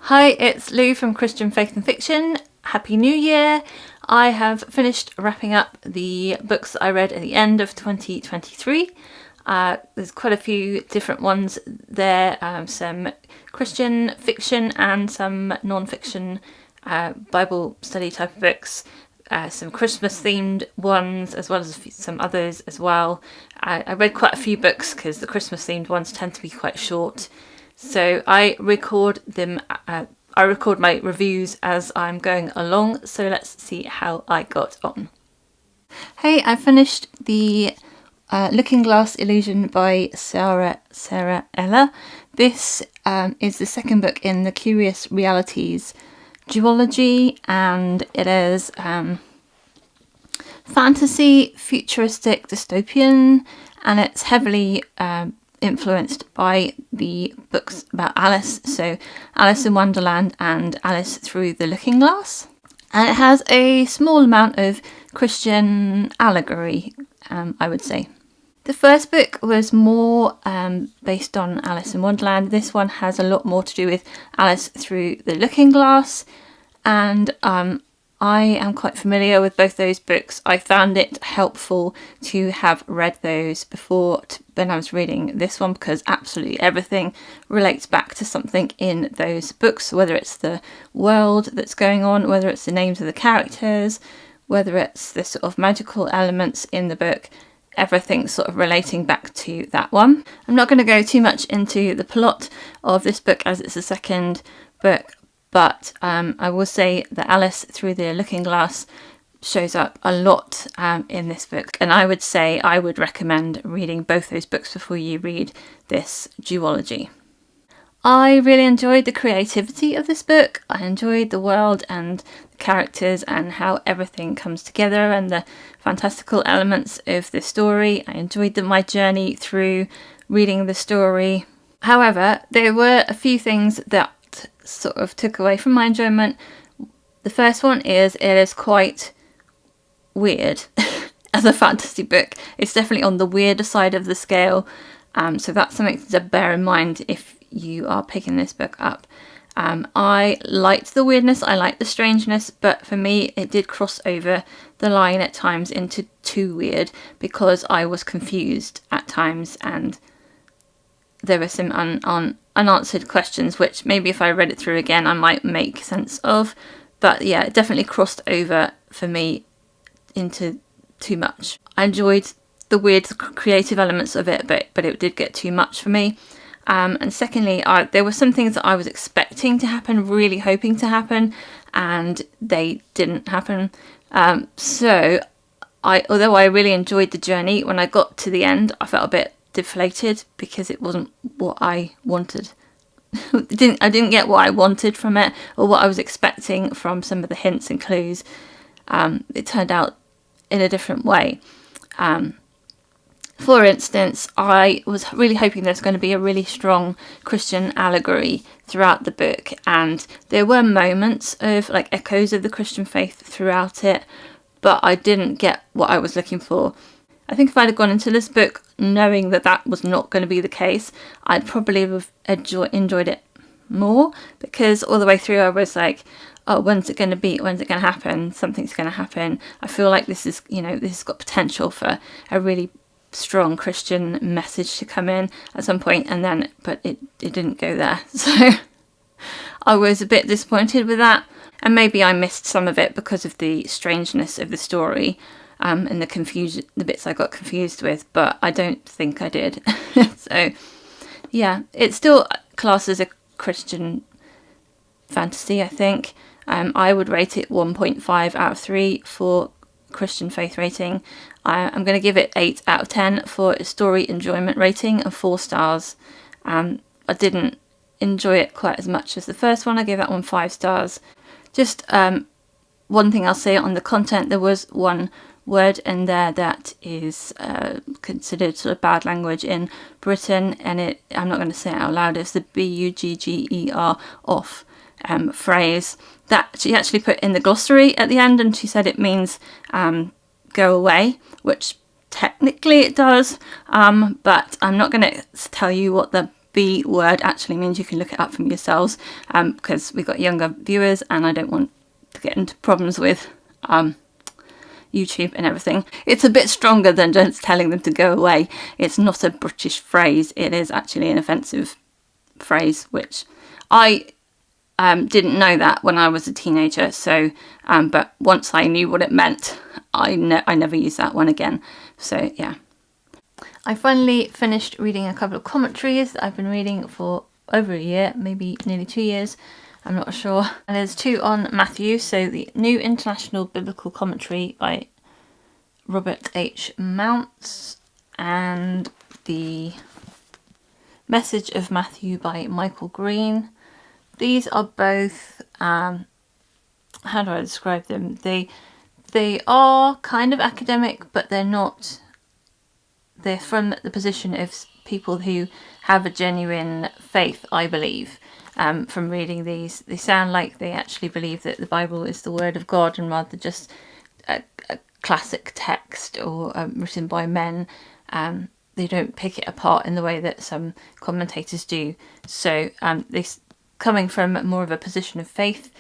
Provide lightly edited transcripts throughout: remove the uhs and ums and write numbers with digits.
Hi, it's Lou from Christian Faith and Fiction. Happy New Year! I have finished wrapping up the books that I read at the end of 2023. There's quite a few different ones there, some Christian fiction and some non-fiction Bible study type of books, some Christmas themed ones as well as some others as well. I read quite a few books because the Christmas themed ones tend to be quite short. So I record them. I record my reviews as I'm going along. So let's see how I got on. Hey, I finished the Looking Glass Illusion by Sara Ella. This is the second book in the Curious Realities duology, and it is fantasy, futuristic, dystopian, and it's heavily influenced by the books about Alice, so Alice in Wonderland and Alice Through the Looking Glass. And it has a small amount of Christian allegory, I would say. The first book was more based on Alice in Wonderland. This one has a lot more to do with Alice Through the Looking Glass, and I am quite familiar with both those books. I found it helpful to have read those before when I was reading this one, because absolutely everything relates back to something in those books, whether it's the world that's going on, whether it's the names of the characters, whether it's the sort of magical elements in the book. Everything's sort of relating back to that one. I'm not going to go too much into the plot of this book as it's the second book, but I will say that Alice Through the Looking Glass shows up a lot in this book, and I would say I would recommend reading both those books before you read this duology. I really enjoyed the creativity of this book. I enjoyed the world and the characters and how everything comes together and the fantastical elements of the story. I enjoyed my journey through reading the story. However, there were a few things that sort of took away from my enjoyment. The first one is it is quite weird as a fantasy book. It's definitely on the weirder side of the scale, so that's something to bear in mind if you are picking this book up. I liked the weirdness, I liked the strangeness, but for me it did cross over the line at times into too weird, because I was confused at times and there were some unanswered questions which maybe if I read it through again I might make sense of. But yeah, it definitely crossed over for me into too much. I enjoyed the weird creative elements of it, but it did get too much for me. And secondly, there were some things that I was expecting to happen, really hoping to happen, and they didn't happen. So although I really enjoyed the journey, when I got to the end I felt a bit deflated because it wasn't what I wanted. I didn't get what I wanted from it, or what I was expecting from some of the hints and clues. It turned out in a different way. For instance, I was really hoping there's going to be a really strong Christian allegory throughout the book, and there were moments of like echoes of the Christian faith throughout it, but I didn't get what I was looking for. I think if I'd have gone into this book knowing that that was not going to be the case, I'd probably have enjoyed it more, because all the way through I was like, oh, when's it going to be? When's it going to happen? Something's going to happen. I feel like this is, this has got potential for a really strong Christian message to come in at some point, but it didn't go there. So I was a bit disappointed with that, and maybe I missed some of it because of the strangeness of the story. And the bits I got confused with, but I don't think I did. So, yeah, it's still classed as a Christian fantasy, I think. I would rate it 1.5 out of 3 for Christian faith rating. I'm going to give it 8 out of 10 for a story enjoyment rating of 4 stars. I didn't enjoy it quite as much as the first one. I gave that one 5 stars. Just one thing I'll say on the content, there was one word in there that is considered sort of bad language in Britain, and I'm not going to say it out loud. It's the bugger off phrase that she actually put in the glossary at the end, and she said it means go away, which technically it does, but I'm not going to tell you what the B word actually means, you can look it up from yourselves, because we've got younger viewers and I don't want to get into problems with YouTube and everything. It's a bit stronger than just telling them to go away. It's not a British phrase. It is actually an offensive phrase, which I didn't know that when I was a teenager. So, but once I knew what it meant, I never used that one again. So yeah. I finally finished reading a couple of commentaries that I've been reading for over a year, maybe nearly 2 years. I'm not sure. And there's 2 on Matthew. So the New International Biblical Commentary by Robert H. Mounce and the Message of Matthew by Michael Green. These are both, how do I describe them? They are kind of academic, but they're not. They're from the position of people who have a genuine faith, I believe. From reading these, they sound like they actually believe that the Bible is the word of God, and rather just a classic text or written by men. They don't pick it apart in the way that some commentators do. So this coming from more of a position of faith,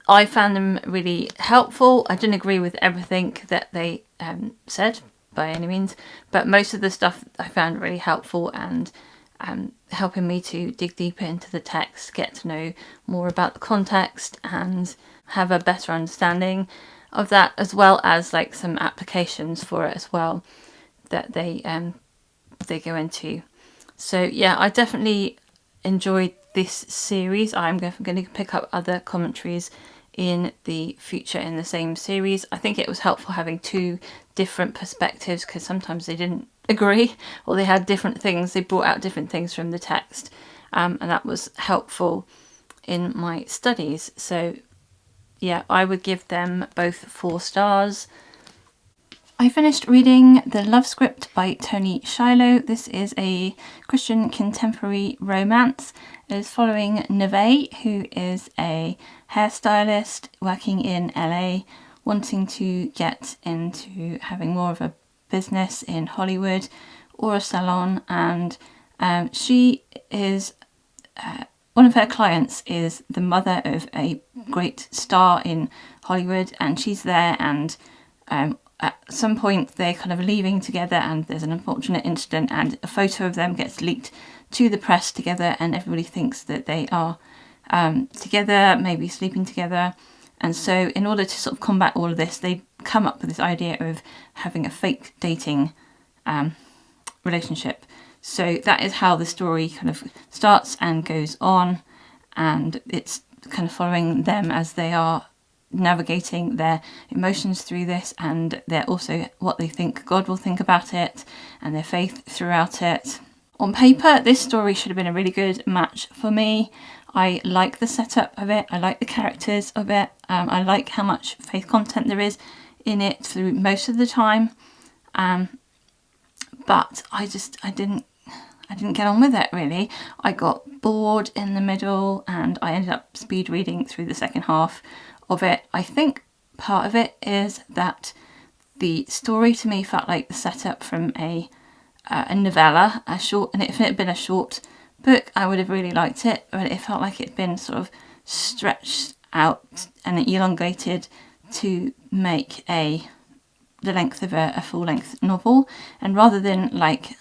I found them really helpful. I didn't agree with everything that they said by any means, but most of the stuff I found really helpful and helping me to dig deeper into the text, get to know more about the context and have a better understanding of that, as well as like some applications for it as well that they go into. So yeah, I definitely enjoyed this series. I'm going to pick up other commentaries in the future in the same series. I think it was helpful having 2 different perspectives, because sometimes they didn't agree or they had different things. They brought out different things from the text, and that was helpful in my studies. So yeah, I would give them both 4 stars. I finished reading The Love Script by Toni Shiloh. This is a Christian contemporary romance. It is following Neve, who is a hairstylist working in LA, wanting to get into having more of a business in Hollywood or a salon, and she is one of her clients is the mother of a great star in Hollywood, and she's there, and at some point they're kind of leaving together and there's an unfortunate incident and a photo of them gets leaked to the press together, and everybody thinks that they are together, maybe sleeping together. And so in order to sort of combat all of this, they come up with this idea of having a fake dating relationship. So that is how the story kind of starts and goes on, and it's kind of following them as they are navigating their emotions through this, and they're also what they think God will think about it and their faith throughout it. On paper, this story should have been a really good match for me. I like the setup of it, I like the characters of it, I like how much faith content there is in it through most of the time, but I didn't get on with it really. I got bored in the middle and I ended up speed reading through the second half of it. I think part of it is that the story to me felt like the setup from a novella, a short, and if it had been a short book I would have really liked it, but it felt like it'd been sort of stretched out and elongated to make the length of a full-length novel, and rather than like,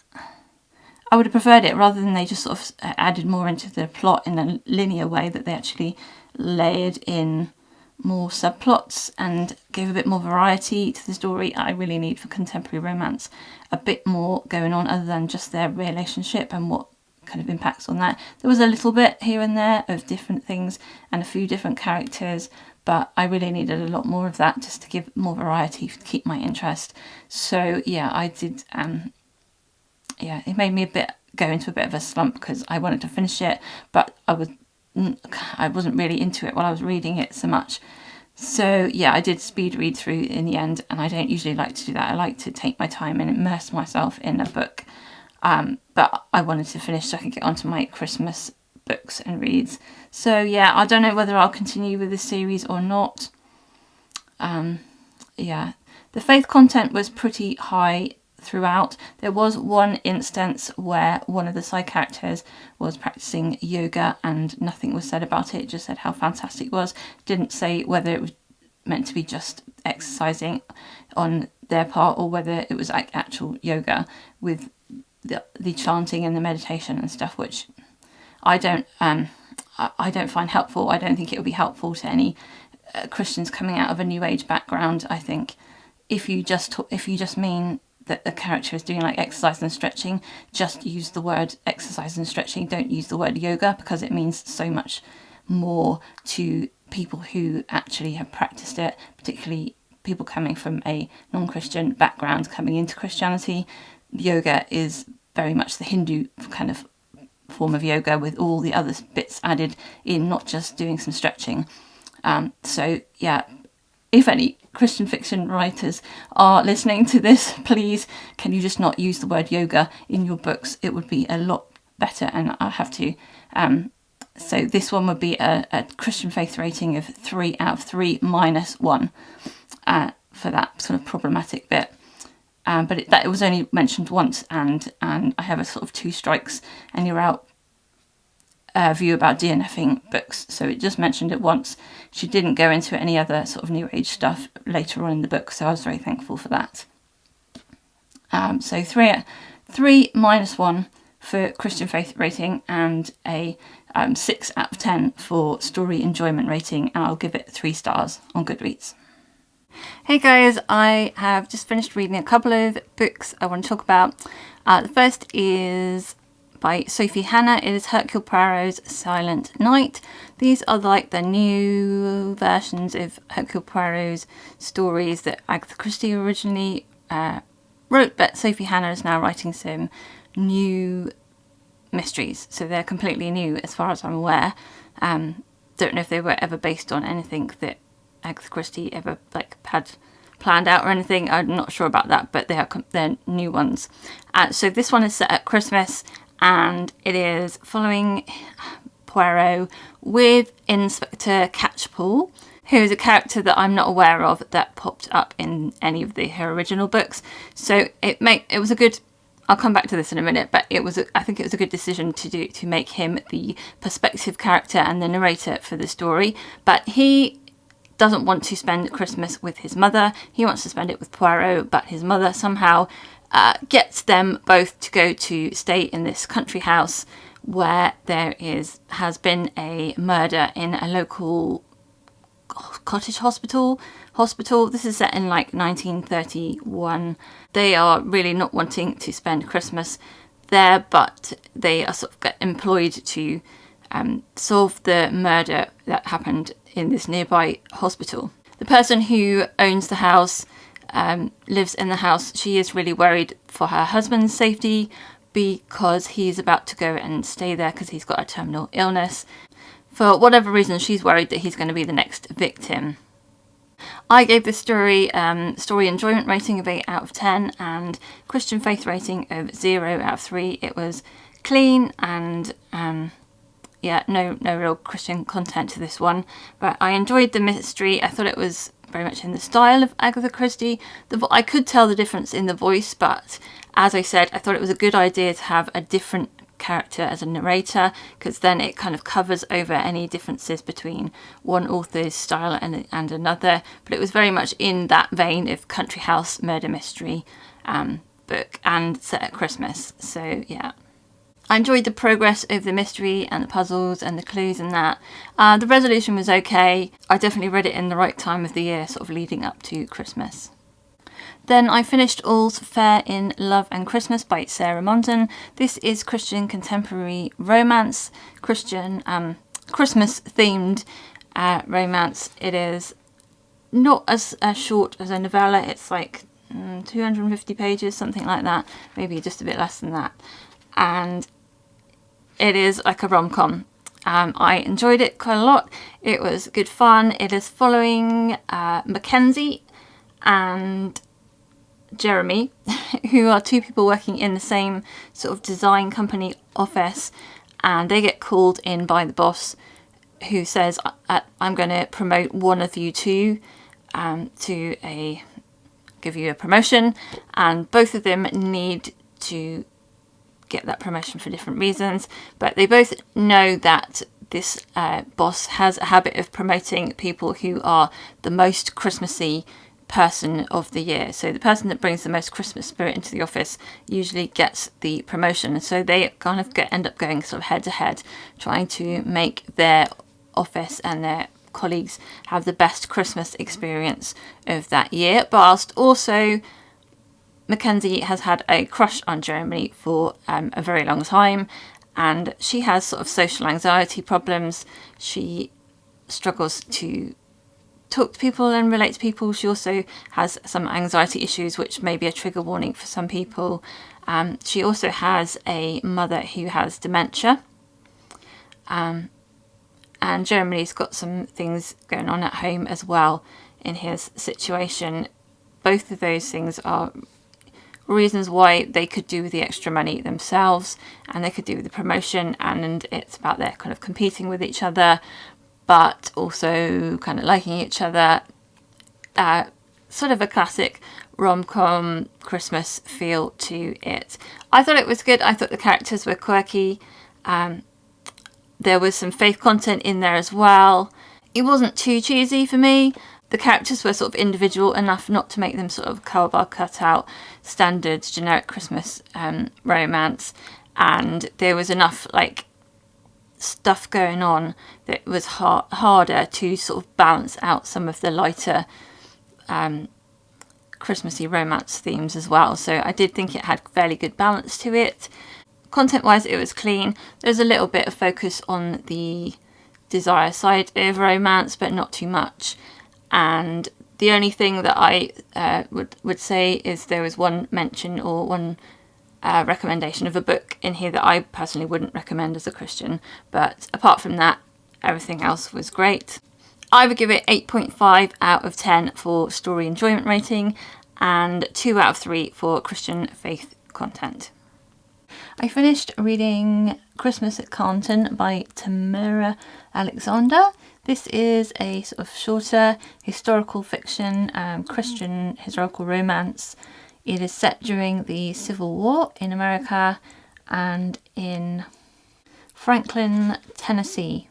I would have preferred it rather than they just sort of added more into the plot in a linear way, that they actually layered in more subplots and gave a bit more variety to the story. I really need for contemporary romance a bit more going on other than just their relationship and what kind of impacts on that. There was a little bit here and there of different things and a few different characters, but I really needed a lot more of that just to give more variety to keep my interest. So yeah, I did it made me go into a bit of a slump because I wanted to finish it, but I wasn't really into it while I was reading it so much. So yeah, I did speed read through in the end, and I don't usually like to do that. I like to take my time and immerse myself in a book. But I wanted to finish so I could get onto my Christmas books and reads. So yeah, I don't know whether I'll continue with this series or not. The faith content was pretty high throughout. There was one instance where one of the side characters was practicing yoga and nothing was said about it, just said how fantastic it was. Didn't say whether it was meant to be just exercising on their part or whether it was like actual yoga with the chanting and the meditation and stuff, which I don't find helpful. I don't think it would be helpful to any Christians coming out of a New Age background. I think if you just mean that the character is doing like exercise and stretching, just use the word exercise and stretching. Don't use the word yoga, because it means so much more to people who actually have practiced it, particularly people coming from a non-Christian background coming into Christianity. Yoga is very much the Hindu kind of form of yoga with all the other bits added in, not just doing some stretching. So yeah, if any Christian fiction writers are listening to this, please can you just not use the word yoga in your books? It would be a lot better. And I have to so this one would be a Christian faith rating of 3 out of 3 minus 1 for that sort of problematic bit. But it was only mentioned once, and I have a sort of 2 strikes and you're out view about DNFing books. So it just mentioned it once. She didn't go into any other sort of New Age stuff later on in the book, so I was very thankful for that. So 3 minus 1 for Christian faith rating, and a 6 out of 10 for story enjoyment rating, and I'll give it 3 stars on Goodreads. Hey guys, I have just finished reading a couple of books I want to talk about. The first is by Sophie Hannah. It is Hercule Poirot's Silent Night. These are like the new versions of Hercule Poirot's stories that Agatha Christie originally wrote, but Sophie Hannah is now writing some new mysteries, so they're completely new as far as I'm aware. Don't know if they were ever based on anything that Agatha Christie ever had planned out or anything. I'm not sure about that, but they're new ones. So this one is set at Christmas, and it is following Poirot with Inspector Catchpole, who is a character that I'm not aware of that popped up in any of her original books. So it was a good. I'll come back to this in a minute, but I think it was a good decision to make him the perspective character and the narrator for the story. But he doesn't want to spend Christmas with his mother. He wants to spend it with Poirot, but his mother somehow gets them both to go to stay in this country house where there has been a murder in a local cottage hospital. This is set in 1931. They are really not wanting to spend Christmas there, but they are sort of get employed to solve the murder that happened in this nearby hospital. The person who owns the house lives in the house. She is really worried for her husband's safety because he's about to go and stay there because he's got a terminal illness. For whatever reason, she's worried that he's going to be the next victim. I gave this story enjoyment rating of 8 out of 10 and Christian faith rating of 0 out of 3. It was clean and no real Christian content to this one, but I enjoyed the mystery. I thought it was very much in the style of Agatha Christie. I could tell the difference in the voice, but as I said, I thought it was a good idea to have a different character as a narrator, because then it kind of covers over any differences between one author's style and another. But it was very much in that vein of country house murder mystery book and set at Christmas. So yeah, I enjoyed the progress of the mystery and the puzzles and the clues and that. The resolution was okay. I definitely read it in the right time of the year, sort of leading up to Christmas. Then I finished All's Fair in Love and Christmas by Sara Monzon. This is Christian contemporary romance, Christian Christmas-themed romance. It is not as short as a novella. It's 250 pages, something like that, maybe just a bit less than that. And it is like a rom-com. I enjoyed it quite a lot. It was good fun. It is following Mackenzie and Jeremy, who are 2 people working in the same sort of design company office, and they get called in by the boss, who says, I'm going to promote one of you two to a give you a promotion, and both of them need to get that promotion for different reasons, but they both know that this boss has a habit of promoting people who are the most Christmassy person of the year. So the person that brings the most Christmas spirit into the office usually gets the promotion. So they kind of end up going sort of head to head, trying to make their office and their colleagues have the best Christmas experience of that year, whilst also Mackenzie has had a crush on Jeremy for a very long time, and she has sort of social anxiety problems. She struggles to talk to people and relate to people. She also has some anxiety issues, which may be a trigger warning for some people. She also has a mother who has dementia. And Jeremy's got some things going on at home as well in his situation. Both of those things are reasons why they could do with the extra money themselves, and they could do with the promotion, and it's about their kind of competing with each other, but also kind of liking each other. Sort of a classic rom-com Christmas feel to it. I thought it was good. I thought the characters were quirky. There was some faith content in there as well. It wasn't too cheesy for me. The characters were sort of individual enough not to make them sort of cardboard cutout standard generic Christmas romance, and there was enough like stuff going on that was harder to sort of balance out some of the lighter Christmassy romance themes as well. So I did think it had fairly good balance to it. Content wise, it was clean. There's a little bit of focus on the desire side of romance, but not too much. And the only thing that I would say is there was one mention or one recommendation of a book in here that I personally wouldn't recommend as a Christian. But apart from that, everything else was great. I would give it 8.5 out of 10 for story enjoyment rating and 2 out of 3 for Christian faith content. I finished reading Christmas at Carnton by Tamera Alexander. This is a sort of shorter historical fiction, Christian historical romance. It is set during the Civil War in America and in Franklin, Tennessee,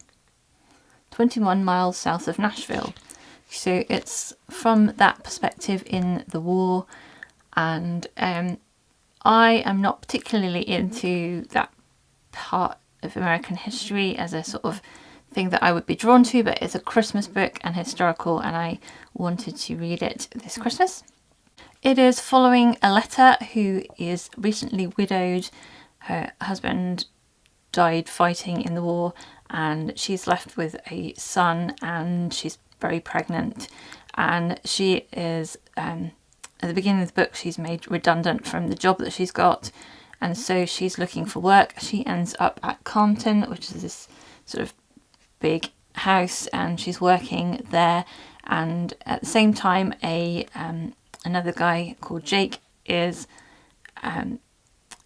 21 miles south of Nashville. So it's from that perspective in the war, and I am not particularly into that part of American history as a sort of thing that I would be drawn to, but it's a Christmas book and historical, and I wanted to read it this Christmas. It is following Aletta, who is recently widowed. Her husband died fighting in the war, and she's left with a son, and she's very pregnant, and she is at the beginning of the book she's made redundant from the job that she's got, and so she's looking for work. She ends up at Carnton, which is this sort of big house, and she's working there, and at the same time another guy called Jake is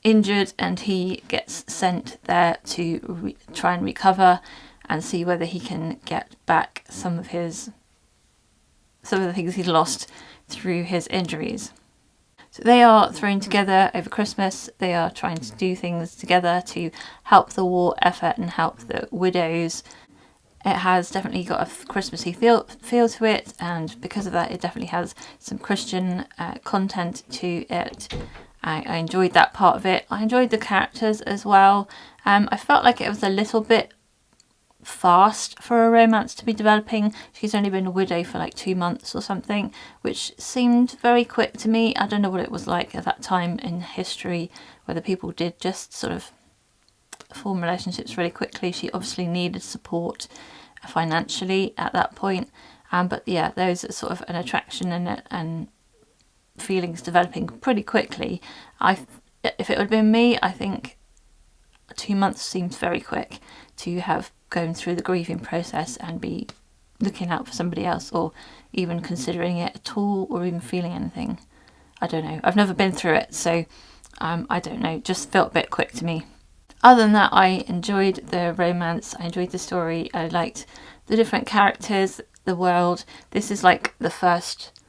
injured, and he gets sent there to try and recover and see whether he can get back some of the things he's lost through his injuries. So they are thrown together over Christmas. They are trying to do things together to help the war effort and help the widows. It has definitely got a Christmassy feel to it, and because of that it definitely has some Christian content to it. I enjoyed that part of it. I enjoyed the characters as well. I felt like it was a little bit fast for a romance to be developing. She's only been a widow for like 2 months or something, which seemed very quick to me. I don't know what it was like at that time in history, whether people did just sort of form relationships really quickly. She obviously needed support financially at that point, but yeah, there's sort of an attraction and feelings developing pretty quickly. If it had been me, I think 2 months seems very quick to have gone through the grieving process and be looking out for somebody else, or even considering it at all, or even feeling anything. I don't know. I've never been through it, so I don't know. Just felt a bit quick to me. Other than that, I enjoyed the romance. I enjoyed the story. I liked the different characters, the world. This is like the first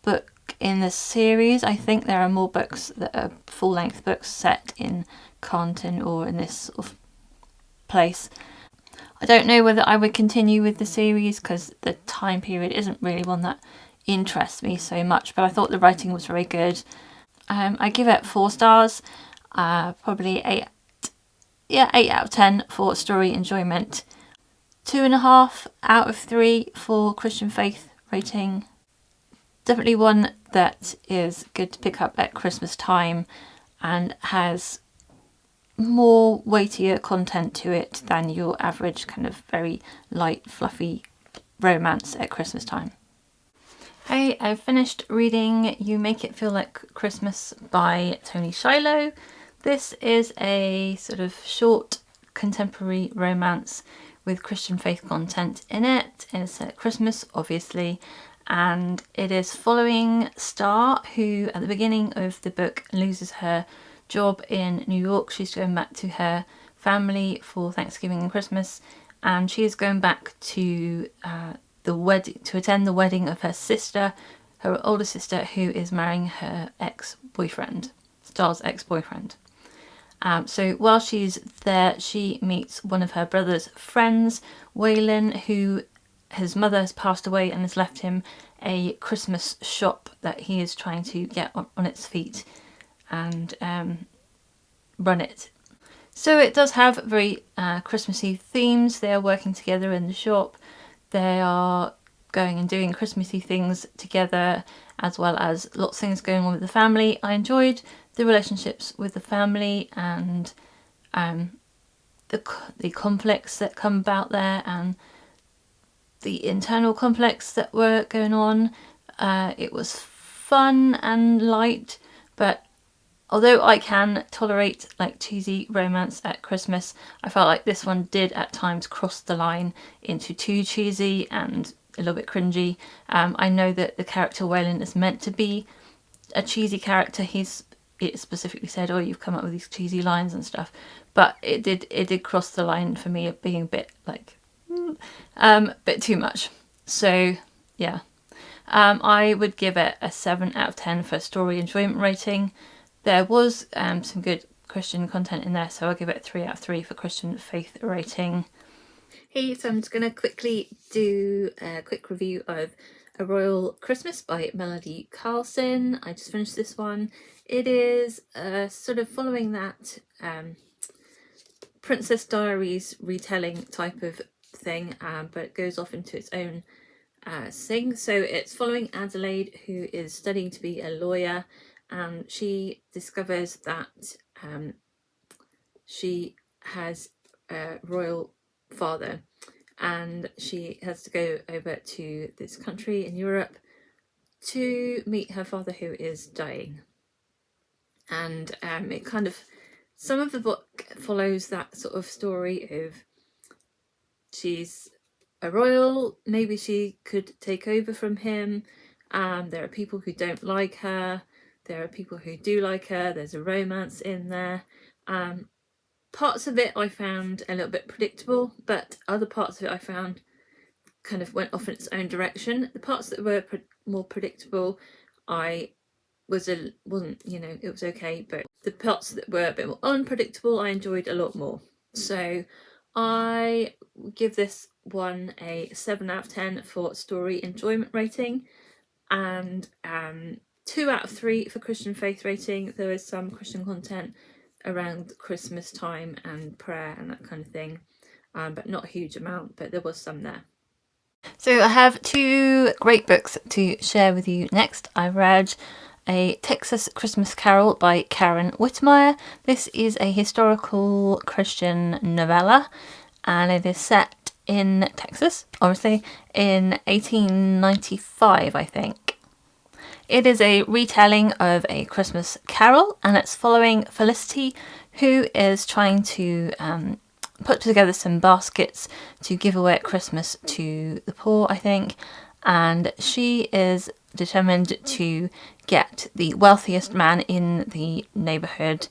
book book in the series. I think there are more books that are full-length books set in Carnton or in this sort of place. I don't know whether I would continue with the series because the time period isn't really one that interests me so much, but I thought the writing was very good. I give it 4 stars, probably 8 out of 10 for story enjoyment, 2.5 out of 3 for Christian faith rating. Definitely one that is good to pick up at Christmas time and has more weightier content to it than your average kind of very light, fluffy romance at Christmas time. Hey, I've finished reading You Make It Feel Like Christmas by Toni Shiloh. This is a sort of short contemporary romance with Christian faith content in it. It's set at Christmas, obviously, and it is following Star, who at the beginning of the book loses her job in New York. She's going back to her family for Thanksgiving and Christmas, and she is going back to the wedding to attend the wedding of her sister, her older sister, who is marrying her ex-boyfriend, Star's ex-boyfriend. So while she's there, she meets one of her brother's friends, Waylon, who his mother has passed away and has left him a Christmas shop that he is trying to get on its feet and run it. So it does have very Christmassy themes. They are working together in the shop. They are going and doing Christmassy things together, as well as lots of things going on with the family. I enjoyed the relationships with the family and the conflicts that come about there and the internal conflicts that were going on. It was fun and light, but although I can tolerate like cheesy romance at Christmas, I felt like this one did at times cross the line into too cheesy and a little bit cringy. I know that the character Waylon is meant to be a cheesy character. It specifically said, "Oh, you've come up with these cheesy lines and stuff," but it did cross the line for me of being a bit like bit too much. So yeah, I would give it a 7 out of 10 for story enjoyment rating. There was some good Christian content in there, so I'll give it a 3 out of 3 for Christian faith rating. Hey, so I'm just going to quickly do a quick review of A Royal Christmas by Melody Carlson. I just finished this one. It is sort of following that Princess Diaries retelling type of thing, but it goes off into its own thing. So it's following Adelaide, who is studying to be a lawyer, and she discovers that she has a royal father, and she has to go over to this country in Europe to meet her father, who is dying. And it kind of, some of the book follows that sort of story of she's a royal, maybe she could take over from him. There are people who don't like her, there are people who do like her, there's a romance in there. Parts of it I found a little bit predictable, but other parts of it I found kind of went off in its own direction. The parts that were more predictable, I wasn't, it was okay, but the parts that were a bit more unpredictable, I enjoyed a lot more. So I give this one a 7 out of 10 for story enjoyment rating, and 2 out of 3 for Christian faith rating. There is some Christian content around Christmas time and prayer and that kind of thing, but not a huge amount, but there was some there. So I have 2 great books to share with you next. I read A Texas Christmas Carol by Karen Witemeyer. This is a historical Christian novella, and it is set in Texas, obviously, in 1895, I think. It is a retelling of A Christmas Carol, and it's following Felicity, who is trying to put together some baskets to give away at Christmas to the poor, I think, and she is determined to get the wealthiest man in the neighbourhood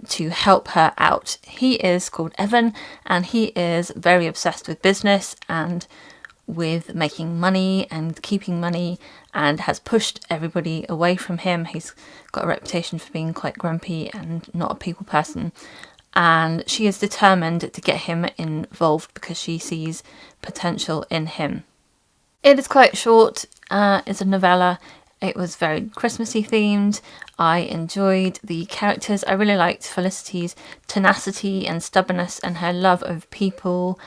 to help her out. He is called Evan, and he is very obsessed with business, and with making money and keeping money, and has pushed everybody away from him. He's got a reputation for being quite grumpy and not a people person, and she is determined to get him involved because she sees potential in him. It is quite short. It's a novella. It was very Christmassy themed. I enjoyed the characters. I really liked Felicity's tenacity and stubbornness and her love of people,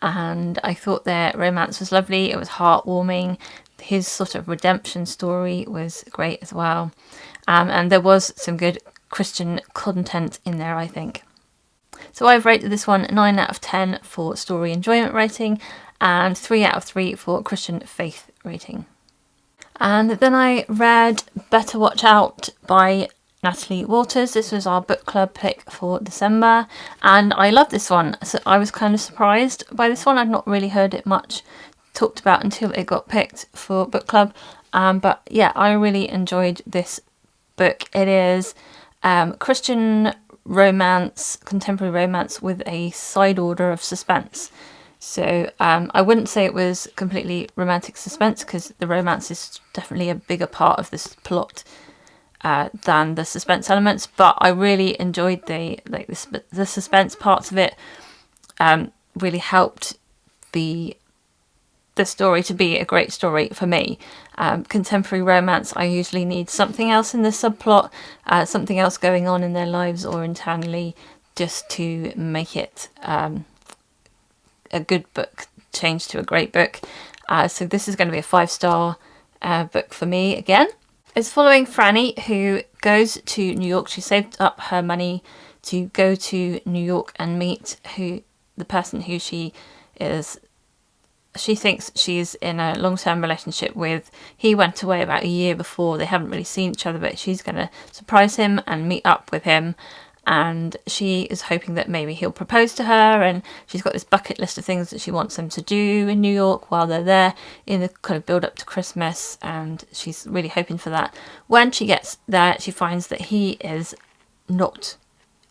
and I thought their romance was lovely. It was heartwarming. His sort of redemption story was great as well, and there was some good Christian content in there, I think. So I've rated this one 9 out of 10 for story enjoyment rating and 3 out of 3 for Christian faith rating. And then I read Better Watch Out by Natalie Waters. This was our book club pick for December, and I love this one. So I was kind of surprised by this one. I'd not really heard it much talked about until it got picked for book club. But yeah, I really enjoyed this book. It is Christian romance, contemporary romance with a side order of suspense. So I wouldn't say it was completely romantic suspense, because the romance is definitely a bigger part of this plot than the suspense elements. But I really enjoyed the suspense parts of it. Really helped the story to be a great story for me. Contemporary romance, I usually need something else in the subplot, something else going on in their lives or internally, just to make it a good book change to a great book. So this is going to be a 5-star book for me again. It's following Franny, who goes to New York. She saved up her money to go to New York and meet the person who she thinks she's in a long-term relationship with. He went away about a year before. They haven't really seen each other, but she's going to surprise him and meet up with him. And she is hoping that maybe he'll propose to her, and she's got this bucket list of things that she wants him to do in New York while they're there in the kind of build up to Christmas, and she's really hoping for that. When she gets there, she finds that he is not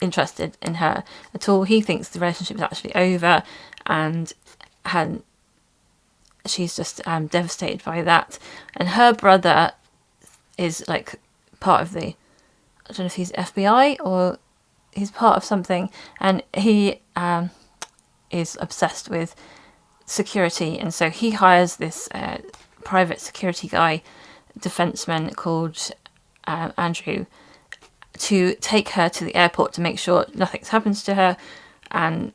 interested in her at all. He thinks the relationship is actually over, and she's just devastated by that. And her brother is like part of I don't know if he's FBI or he's part of something, and he is obsessed with security, and so he hires this private security guy, defenseman called Andrew, to take her to the airport to make sure nothing happens to her and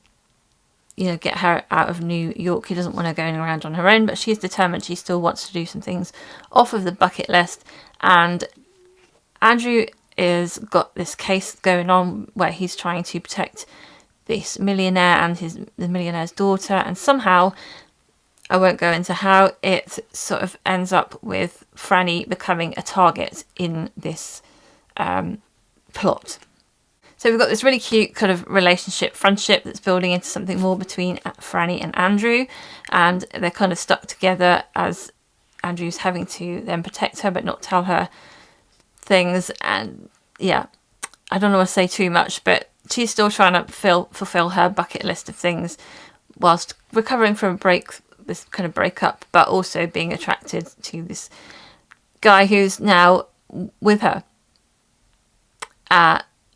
get her out of New York. He doesn't want her going around on her own, but she's determined. She still wants to do some things off of the bucket list, and Andrew is got this case going on where he's trying to protect this millionaire and the millionaire's daughter, and somehow, I won't go into how, it sort of ends up with Franny becoming a target in this plot. So we've got this really cute kind of friendship that's building into something more between Franny and Andrew, and they're kind of stuck together as Andrew's having to then protect her but not tell her things. And yeah, I don't want to say too much, but she's still trying to fulfill her bucket list of things whilst recovering from this kind of breakup, but also being attracted to this guy who's now with her.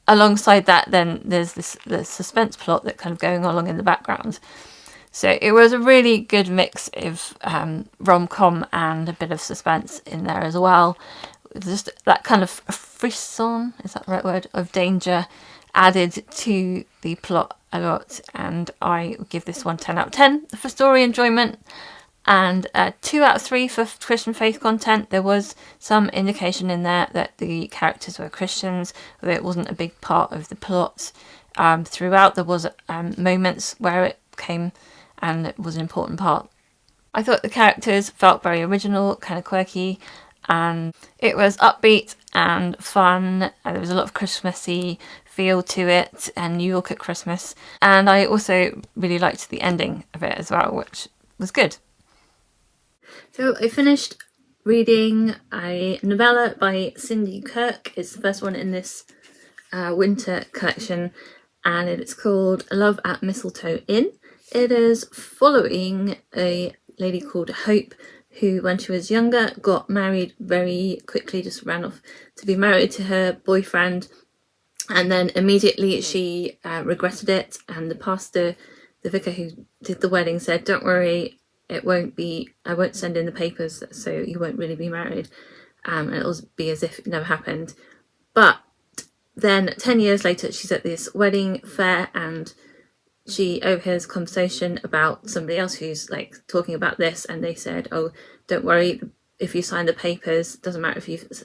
Alongside that, then there's the suspense plot that kind of going along in the background. So it was a really good mix of rom-com and a bit of suspense in there as well. Just that kind of frisson, is that the right word, of danger added to the plot a lot. And I give this one 10 out of 10 for story enjoyment, and 2 out of 3 for Christian faith content. There was some indication in there that the characters were Christians, although it wasn't a big part of the plot. Throughout there was moments where it came and it was an important part. I thought the characters felt very original, kind of quirky, and it was upbeat and fun, and there was a lot of Christmassy feel to it and New York at Christmas. And I also really liked the ending of it as well, which was good. So I finished reading a novella by Cindy Kirk. It's the first one in this winter collection, and it's called Love at Mistletoe Inn. It is following a lady called Hope, who when she was younger got married very quickly, just ran off to be married to her boyfriend, and then immediately she regretted it, and the pastor, the vicar who did the wedding, said, don't worry, I won't send in the papers, so you won't really be married, and it'll be as if it never happened. But then 10 years later, she's at this wedding fair and she overhears a conversation about somebody else who's like talking about this, and they said, oh, don't worry, if you sign the papers, doesn't matter if you've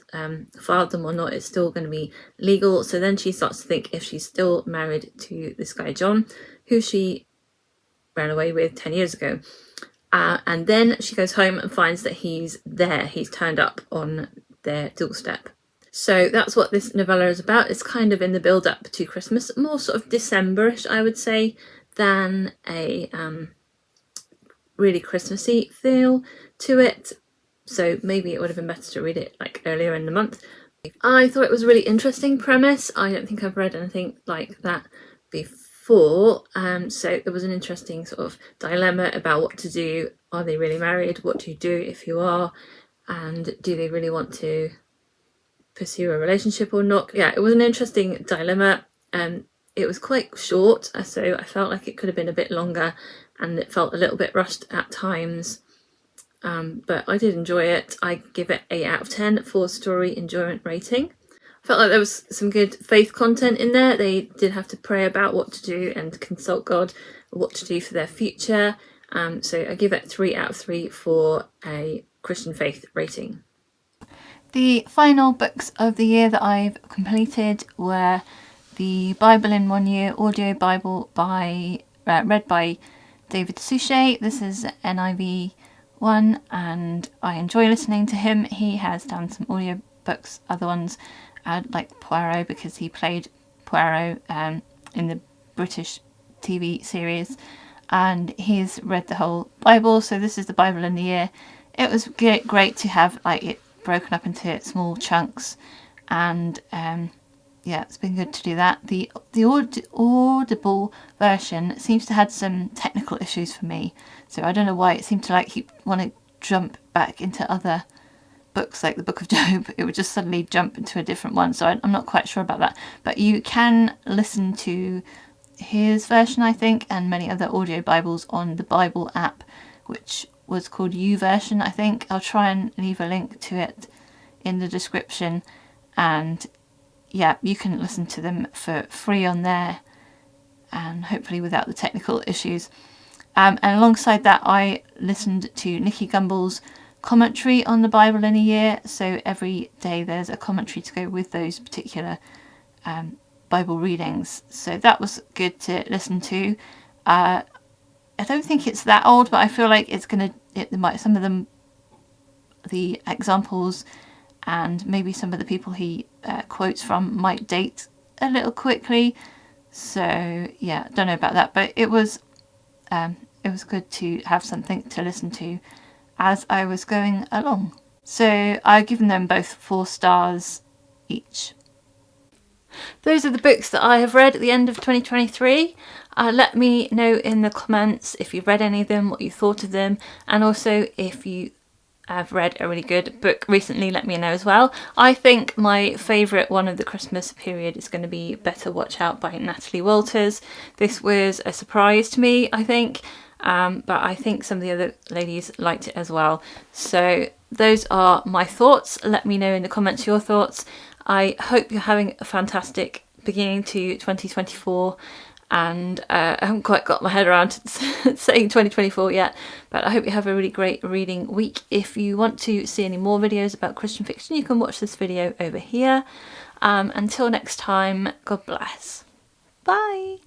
filed them or not, it's still going to be legal. So then she starts to think, if she's still married to this guy John, who she ran away with 10 years ago, and then she goes home and finds that he's there, he's turned up on their doorstep. So that's what this novella is about. It's kind of in the build up to Christmas, more sort of December-ish, I would say, than a really Christmassy feel to it. So maybe it would have been better to read it like earlier in the month. I thought it was a really interesting premise. I don't think I've read anything like that before. So it was an interesting sort of dilemma about what to do. Are they really married? What do you do if you are? And do they really want to pursue a relationship or not? Yeah, it was an interesting dilemma. It was quite short, so I felt like it could have been a bit longer, and it felt a little bit rushed at times. But I did enjoy it. I give it 8 out of 10 for story enjoyment rating. I felt like there was some good faith content in there. They did have to pray about what to do and consult God what to do for their future. So I give it 3 out of 3 for a Christian faith rating. The final books of the year that I've completed were the Bible in 1 Year audio Bible read by David Suchet. This is NIV one, and I enjoy listening to him. He has done some audio books, other ones like Poirot, because he played Poirot in the British TV series, and he's read the whole Bible. So this is the Bible in the year. It was great to have like it broken up into small chunks, and yeah, it's been good to do that. The audible version seems to have some technical issues for me, so I don't know why it seemed to like want to jump back into other books like the Book of Job. It would just suddenly jump into a different one, so I'm not quite sure about that. But you can listen to his version, I think, and many other audio Bibles on the Bible app, which was called YouVersion, I think. I'll try and leave a link to it in the description, and yeah, you can listen to them for free on there, and hopefully without the technical issues. And alongside that, I listened to Nicky Gumbel's commentary on the Bible in a year. So every day there's a commentary to go with those particular Bible readings. So that was good to listen to. I don't think it's that old, but I feel like some of them, the examples and maybe some of the people he quotes from might date a little quickly. So yeah, don't know about that, but it was good to have something to listen to as I was going along. So I've given them both 4 stars each. Those are the books that I have read at the end of 2023. Let me know in the comments if you've read any of them, what you thought of them, and also if you have read a really good book recently, let me know as well. I think my favourite one of the Christmas period is going to be Better Watch Out by Natalie Walters. This was a surprise to me, I think, but I think some of the other ladies liked it as well. So those are my thoughts. Let me know in the comments your thoughts. I hope you're having a fantastic beginning to 2024, and I haven't quite got my head around saying 2024 yet, but I hope you have a really great reading week. If you want to see any more videos about Christian fiction, you can watch this video over here. Until next time, God bless. Bye.